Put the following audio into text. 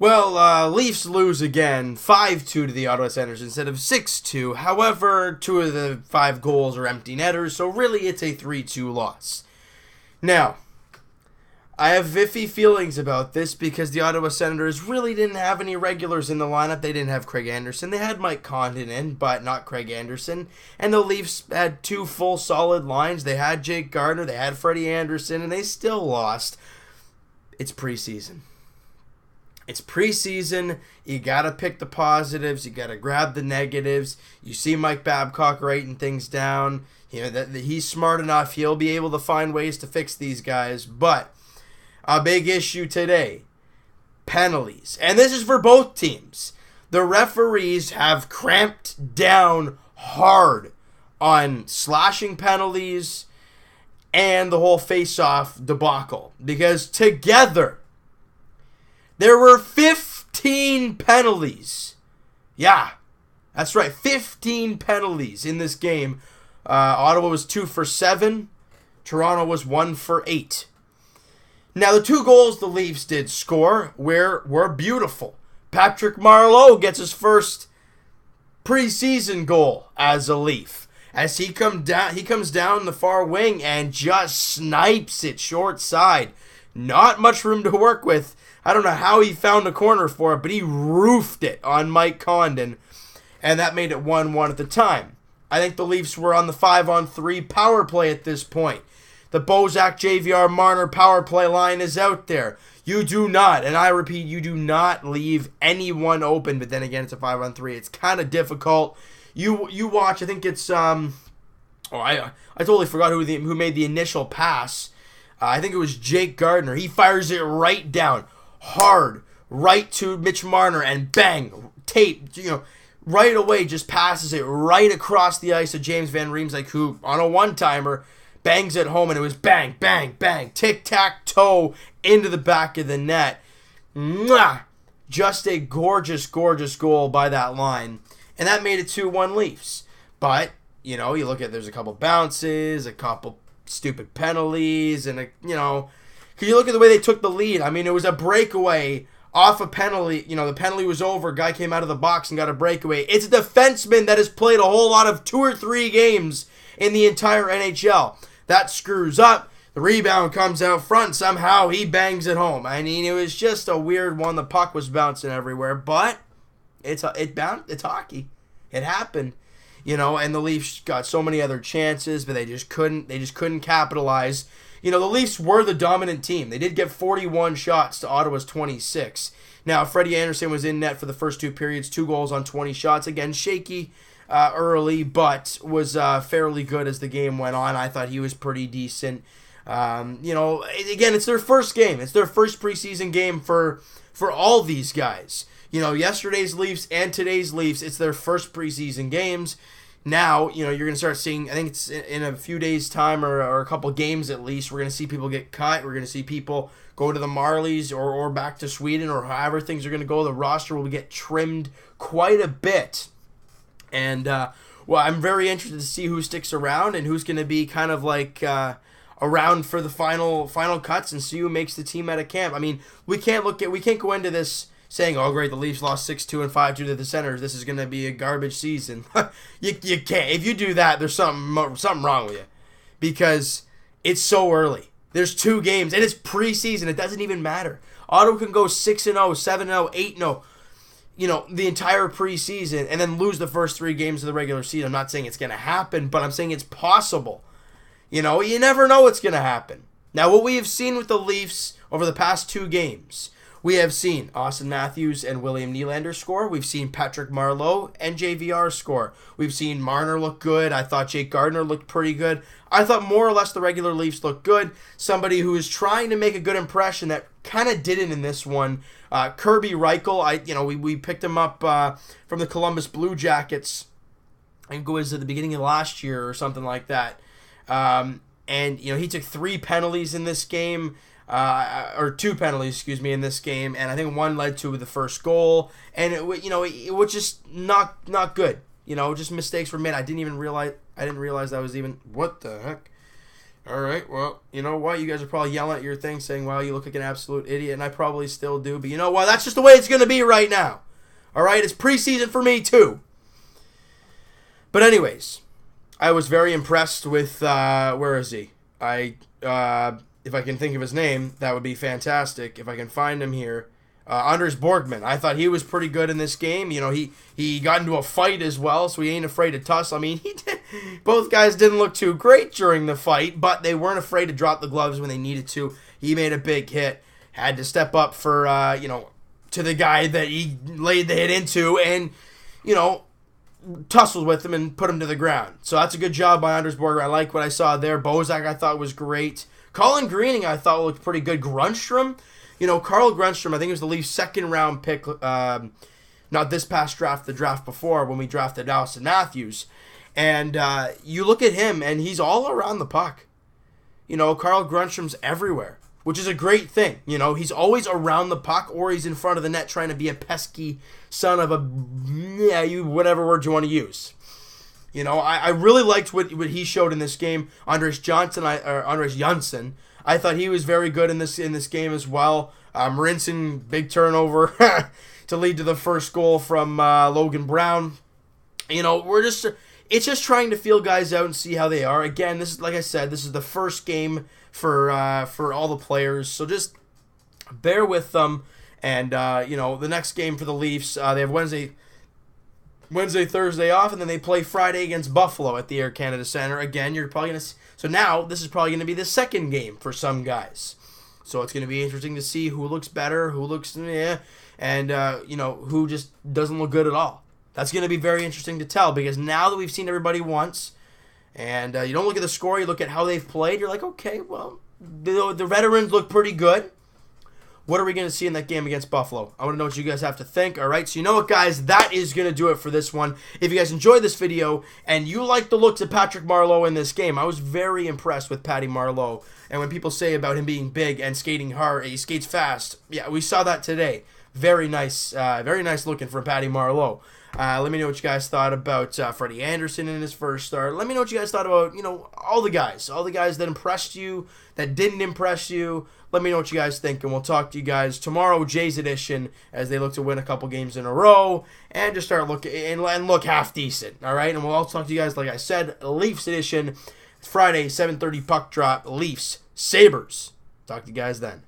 Well, Leafs lose again, 5-2 to the Ottawa Senators instead of 6-2. However, 2 of the 5 goals are empty netters, so really it's a 3-2 loss. Now, I have iffy feelings about this because the Ottawa Senators really didn't have any regulars in the lineup. They didn't have Craig Anderson. They had Mike Condon in, but not Craig Anderson. And the Leafs had 2 full solid lines. They had Jake Gardiner, they had Freddie Anderson, and they still lost. It's preseason. It's preseason. You got to pick the positives. You got to grab the negatives. You see Mike Babcock writing things down. You know, that he's smart enough. He'll be able to find ways to fix these guys. But a big issue today, penalties. And this is for both teams. The referees have cramped down hard on slashing penalties and the whole face-off debacle. Because together, there were 15 penalties. Yeah, that's right, 15 penalties in this game. Ottawa was 2 for 7. Toronto was 1 for 8. Now, the 2 goals the Leafs did score were beautiful. Patrick Marleau gets his first preseason goal as a Leaf. As he comes down the far wing and just snipes it short side. Not much room to work with. I don't know how he found a corner for it, but he roofed it on Mike Condon, and that made it 1-1 at the time. I think the Leafs were on the 5-on-3 power play at this point. The Bozak, JVR, Marner power play line is out there. You do not, and I repeat, you do not leave anyone open, but then again, it's a 5-on-3. It's kind of difficult. You watch, I think it's, I totally forgot who made the initial pass. I think it was Jake Gardiner. He fires it right down. Hard, right to Mitch Marner, and bang, tape, right away just passes it right across the ice to James Van Riemsdyk, who, on a one-timer, bangs it home, and it was bang, bang, bang, tic-tac-toe into the back of the net. Mwah! Just a gorgeous, gorgeous goal by that line, and that made it 2-1 Leafs. But, you look at, there's a couple bounces, a couple stupid penalties, and because you look at the way they took the lead. I mean, it was a breakaway off a penalty. The penalty was over. Guy came out of the box and got a breakaway. It's a defenseman that has played a whole lot of 2 or 3 games in the entire NHL. That screws up. The rebound comes out front. Somehow he bangs it home. I mean, it was just a weird one. The puck was bouncing everywhere. But it's hockey. It happened. And the Leafs got so many other chances, but they just couldn't capitalize. The Leafs were the dominant team. They did get 41 shots to Ottawa's 26. Now, Freddie Anderson was in net for the first 2 periods, 2 goals on 20 shots. Again, shaky early, but was fairly good as the game went on. I thought he was pretty decent. Again, it's their first game. It's their first preseason game for all these guys. Yesterday's Leafs and today's Leafs, it's their first preseason games. Now, you're going to start seeing, I think it's in a few days' time or a couple games at least, we're going to see people get cut. We're going to see people go to the Marlies or back to Sweden or however things are going to go. The roster will get trimmed quite a bit. And, I'm very interested to see who sticks around and who's going to be kind of like around for the final cuts and see who makes the team out of camp. I mean, we can't go into this saying, oh, great, the Leafs lost 6-2 and 5-2 to the Senators. This is going to be a garbage season. You can't. If you do that, there's something wrong with you. Because it's so early. There's 2 games, and it's preseason. It doesn't even matter. Ottawa can go 6-0, 7-0, 8-0, the entire preseason, and then lose the first 3 games of the regular season. I'm not saying it's going to happen, but I'm saying it's possible. You never know what's going to happen. Now, what we have seen with the Leafs over the past 2 games, we have seen Austin Matthews and William Nylander score. We've seen Patrick Marleau and JVR score. We've seen Marner look good. I thought Jake Gardiner looked pretty good. I thought more or less the regular Leafs looked good. Somebody who is trying to make a good impression that kind of didn't in this one. Kirby Reichel, we picked him up from the Columbus Blue Jackets. I think it was at the beginning of last year or something like that. And he took 3 penalties in this game. Or 2 penalties, in this game, and I think 1 led to the first goal, and it was just not good. Just mistakes were made. I didn't realize that was even, what the heck? All right, well, you know what? You guys are probably yelling at your thing saying, wow, you look like an absolute idiot, and I probably still do. But you know what? That's just the way it's going to be right now. All right? It's preseason for me, too. But anyways, I was very impressed with, where is he? If I can think of his name, that would be fantastic. If I can find him here. Anders Borgman. I thought he was pretty good in this game. You know, he got into a fight as well, so he ain't afraid to tussle. I mean, both guys didn't look too great during the fight, but they weren't afraid to drop the gloves when they needed to. He made a big hit, had to step up for, to the guy that he laid the hit into and, tussled with him and put him to the ground. So that's a good job by Anders Borgman. I like what I saw there. Bozak I thought was great. Colin Greening I thought looked pretty good. Grunstrom. Carl Grunstrom, I think it was the Leafs' second-round pick, not this past draft, the draft before, when we drafted Austin Matthews. And you look at him, and he's all around the puck. Carl Grunstrom's everywhere, which is a great thing. He's always around the puck, or he's in front of the net trying to be a pesky son of a, whatever word you want to use. I really liked what he showed in this game. Andres Janssen, I thought he was very good in this game as well. Marinson, big turnover to lead to the first goal from Logan Brown. It's just trying to feel guys out and see how they are. Again, this is, like I said, this is the first game for all the players, so just bear with them. And the next game for the Leafs, they have Wednesday, Thursday off, and then they play Friday against Buffalo at the Air Canada Centre. Again, you're probably going to... So now, this is probably going to be the second game for some guys. So it's going to be interesting to see who looks better, who looks... and, who just doesn't look good at all. That's going to be very interesting to tell, because now that we've seen everybody once, and you don't look at the score, you look at how they've played, you're like, okay, well, the veterans look pretty good. What are we going to see in that game against Buffalo? I want to know what you guys have to think. All right, so you know what, guys? That is going to do it for this one. If you guys enjoyed this video and you like the looks of Patrick Marleau in this game, I was very impressed with Patty Marleau. And when people say about him being big and skating hard, he skates fast. Yeah, we saw that today. Very nice looking for Patty Marleau. Let me know what you guys thought about Freddie Anderson in his first start. Let me know what you guys thought about, all the guys that impressed you, that didn't impress you. Let me know what you guys think, and we'll talk to you guys tomorrow, Jays Edition, as they look to win a couple games in a row and just start looking and look half decent. All right, and we'll also talk to you guys, like I said, Leafs Edition, Friday, 7:30 puck drop, Leafs, Sabres. Talk to you guys then.